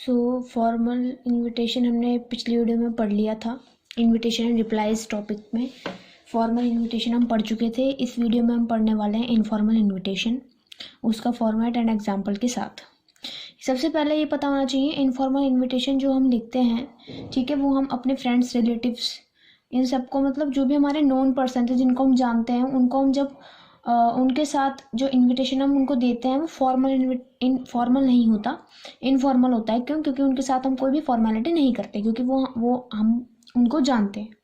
Formal invitation हमने पिछली video में पढ़ लिया था। इनविटेशन एंड रिप्लाईज टॉपिक में फॉर्मल इनविटेशन हम पढ़ चुके थे। इस वीडियो में हम पढ़ने वाले हैं इनफॉर्मल इनविटेशन, उसका फॉर्मेट एंड एग्जाम्पल के साथ। सबसे पहले ये पता होना चाहिए इनफॉर्मल इनविटेशन जो हम लिखते हैं, ठीक है, वो हम अपने फ्रेंड्स, रिलेटिव्स, इन सबको, मतलब जो भी हमारे नोन पर्सन थे जिनको हम जानते हैं, उनको हम जब उनके साथ जो इनविटेशन हम उनको देते हैं वो फॉर्मल नहीं होता, इनफॉर्मल होता है। क्यों? क्योंकि उनके साथ हम कोई भी फॉर्मेलिटी नहीं करते, क्योंकि वो हम उनको जानते हैं।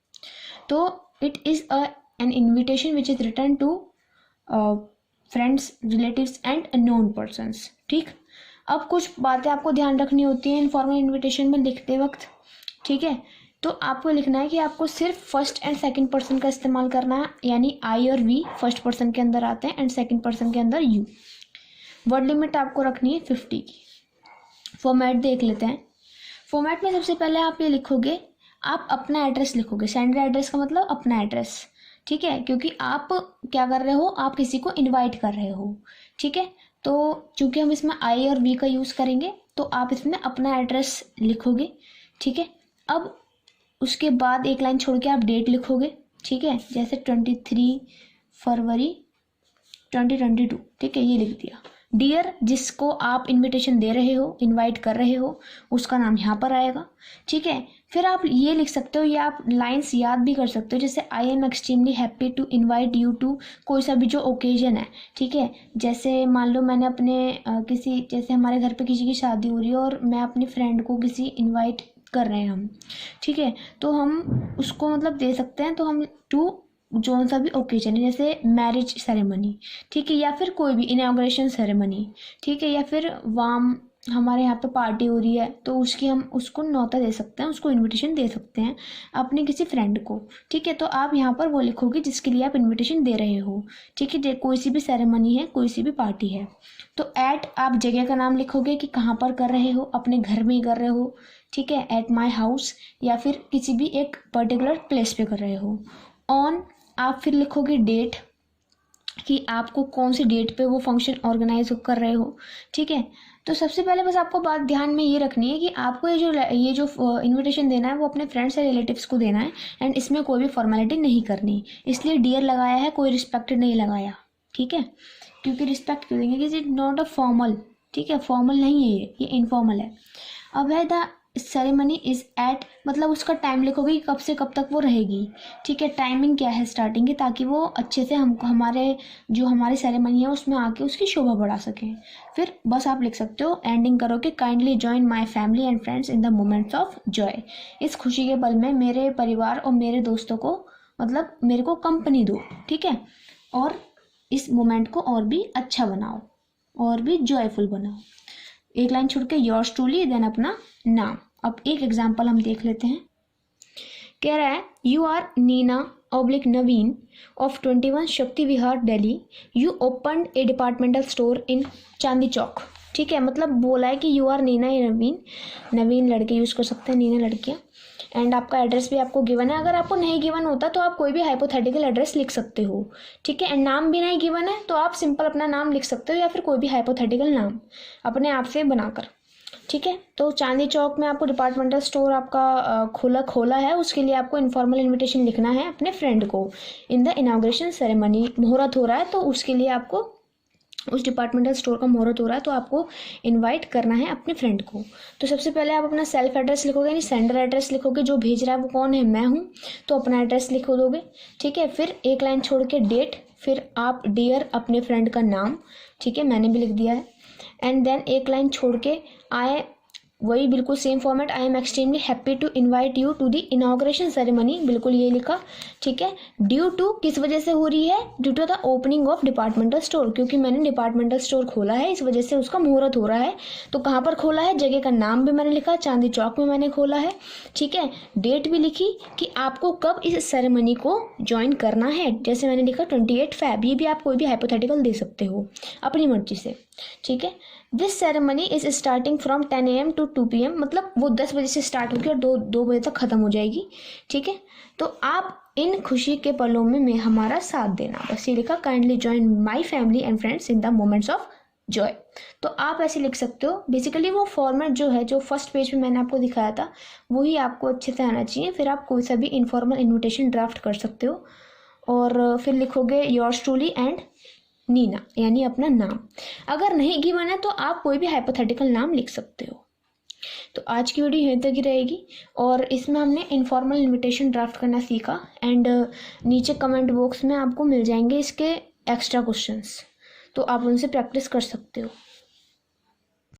तो it is an invitation which is written to friends, relatives and known persons. ठीक, अब कुछ बातें आपको ध्यान रखनी होती हैं इनफॉर्मल इनविटेशन में लिखते वक्त, ठीक है। तो आपको लिखना है कि आपको सिर्फ फर्स्ट एंड सेकंड पर्सन का इस्तेमाल करना है, यानी आई और वी फर्स्ट पर्सन के अंदर आते हैं एंड सेकंड पर्सन के अंदर यू। वर्ड लिमिट आपको रखनी है 50 की। फॉर्मेट देख लेते हैं। फॉर्मेट में सबसे पहले आप ये लिखोगे, आप अपना एड्रेस लिखोगे। सेंडर एड्रेस का मतलब अपना एड्रेस, ठीक है, क्योंकि आप क्या कर रहे हो, आप किसी को इन्वाइट कर रहे हो, ठीक है। तो चूँकि हम इसमें आई और वी का यूज़ करेंगे तो आप इसमें अपना एड्रेस लिखोगे, ठीक है। अब उसके बाद एक लाइन छोड़ के आप डेट लिखोगे, ठीक है, जैसे 23 फरवरी 2022, ठीक है, ये लिख दिया। डियर जिसको आप इनविटेशन दे रहे हो, इनवाइट कर रहे हो, उसका नाम यहाँ पर आएगा, ठीक है। फिर आप ये लिख सकते हो, या आप लाइंस याद भी कर सकते हो, जैसे I am extremely happy to invite you to कोई सा भी जो ओकेजन है, ठीक है। जैसे मान लो मैंने अपने जैसे हमारे घर पे किसी की शादी हो रही है और मैं अपनी फ्रेंड को किसी इनवाइट कर रहे हैं हम, ठीक है, तो हम उसको मतलब दे सकते हैं। तो हम टू जो सा भी ओकेजन है, जैसे मैरिज सेरेमनी, ठीक है, या फिर कोई भी इनॉग्रेशन सेरेमनी, ठीक है, या फिर हमारे यहाँ पे पार्टी हो रही है तो हम उसको न्योता दे सकते हैं, उसको इनविटेशन दे सकते हैं अपने किसी फ्रेंड को, ठीक है। तो आप यहाँ पर वो लिखोगे जिसके लिए आप इनविटेशन दे रहे हो, ठीक है। कोई सी भी सेरेमनी है, कोई सी भी पार्टी है, तो आप जगह का नाम लिखोगे कि कहाँ पर कर रहे हो, अपने घर में ही कर रहे हो, ठीक है, एट माई हाउस, या फिर किसी भी एक पर्टिकुलर प्लेस पे कर रहे हो। ऑन आप फिर लिखोगे डेट, कि आपको कौन सी डेट पे वो फंक्शन ऑर्गेनाइज कर रहे हो, ठीक है। तो सबसे पहले बस आपको बात ध्यान में ये रखनी है कि आपको ये जो इनविटेशन देना है वो अपने फ्रेंड्स या रिलेटिव्स को देना है, एंड इसमें कोई भी फॉर्मेलिटी नहीं करनी, इसलिए डियर लगाया है, कोई रिस्पेक्टेड नहीं लगाया, ठीक है, क्योंकि रिस्पेक्ट क्यों देंगे, कि इट नॉट अ फॉर्मल, ठीक है, फॉर्मल नहीं है, ये इनफॉर्मल है। अब है द सेरेमनी इज़ एट, मतलब उसका टाइम लिखोगे कि कब से कब तक वो रहेगी, ठीक है, टाइमिंग क्या है स्टार्टिंग की, ताकि वो अच्छे से हमारी सेरेमनी है उसमें आके उसकी शोभा बढ़ा सकें। फिर बस आप लिख सकते हो, एंडिंग करो कि kindly join my family and friends in the moments of Joy, इस खुशी के पल में मेरे परिवार और मेरे दोस्तों को, मतलब मेरे को कंपनी दो, ठीक है, और इस मोमेंट को और भी अच्छा बनाओ, और भी जॉयफुल बनाओ। एक लाइन छोड़ के योर्स ट्रूली, देन अपना नाम। अब एक एग्जांपल हम देख लेते हैं। कह रहा है, you are Neena oblique Naveen of 21 Shakti Vihar Delhi, you opened a departmental store in Chandi Chowk, ठीक है, मतलब बोला है कि यू आर नीना या नवीन लड़के यूज़ कर सकते हैं, नीना लड़कियाँ, एंड आपका एड्रेस भी आपको गिवन है। अगर आपको नहीं गिवन होता तो आप कोई भी हाइपोथेटिकल एड्रेस लिख सकते हो, ठीक है, एंड नाम भी नहीं गिवन है तो आप सिंपल अपना नाम लिख सकते हो, या फिर कोई भी हाइपोथेटिकल नाम अपने आप से बनाकर, ठीक है। तो चांदी चौक में आपको डिपार्टमेंटल स्टोर आपका खोला है, उसके लिए आपको इनफॉर्मल इनविटेशन लिखना है अपने फ्रेंड को। इन द इनॉग्रेशन सेरेमनी मुहूर्त हो रहा है तो उसके लिए आपको, उस डिपार्टमेंटल स्टोर का मुहूर्त हो रहा है तो आपको इनवाइट करना है अपने फ्रेंड को। तो सबसे पहले आप अपना सेल्फ एड्रेस लिखोगे, यानी सेंडर एड्रेस लिखोगे, जो भेज रहा है वो कौन है, मैं हूँ, तो अपना एड्रेस लिख दोगे, ठीक है। फिर एक लाइन छोड़ के डेट, फिर आप डियर अपने फ्रेंड का नाम, ठीक है, मैंने भी लिख दिया है, एंड देन एक लाइन छोड़ के वही बिल्कुल same format, I am extremely happy to invite you to the inauguration ceremony, बिल्कुल ये लिखा, ठीक है। ड्यू टू किस वजह से हो रही है, due to the opening of departmental store, क्योंकि मैंने डिपार्टमेंटल स्टोर खोला है, इस वजह से उसका मुहूर्त हो रहा है। तो कहाँ पर खोला है, जगह का नाम भी मैंने लिखा, चांदी चौक में मैंने खोला है, ठीक है। डेट भी लिखी कि आपको कब इस सेरेमनी को ज्वाइन करना है, जैसे मैंने लिखा 28 फ़ैब, ये भी आप कोई भी हाइपोथेटिकल दे सकते हो अपनी मर्जी से, ठीक है। This ceremony is starting from 10 AM to 2 PM, मतलब वो 10 बजे से स्टार्ट होगी और 2 बजे तक ख़त्म हो जाएगी, ठीक है। तो आप इन खुशी के पलों में हमारा साथ देना, बस ये लिखा, kindly join my family and friends in the moments of Joy. तो आप ऐसे लिख सकते हो। बेसिकली वो फॉर्मेट जो है, जो फर्स्ट पेज पे मैंने आपको दिखाया था, वही आपको अच्छे से आना चाहिए। फिर आप कोई सा भी इनफॉर्मल इन्विटेशन ड्राफ्ट कर सकते हो और फिर लिखोगे योर्स ट्रूली एंड नीना, यानी अपना नाम। अगर नहीं गिवन है तो आप कोई भी हाइपोथेटिकल नाम लिख सकते हो। तो आज की वीडियो यहीं तक ही रहेगी और इसमें हमने इनफॉर्मल इनविटेशन ड्राफ्ट करना सीखा। एंड नीचे कमेंट बॉक्स में आपको मिल जाएंगे इसके एक्स्ट्रा क्वेश्चंस, तो आप उनसे प्रैक्टिस कर सकते हो।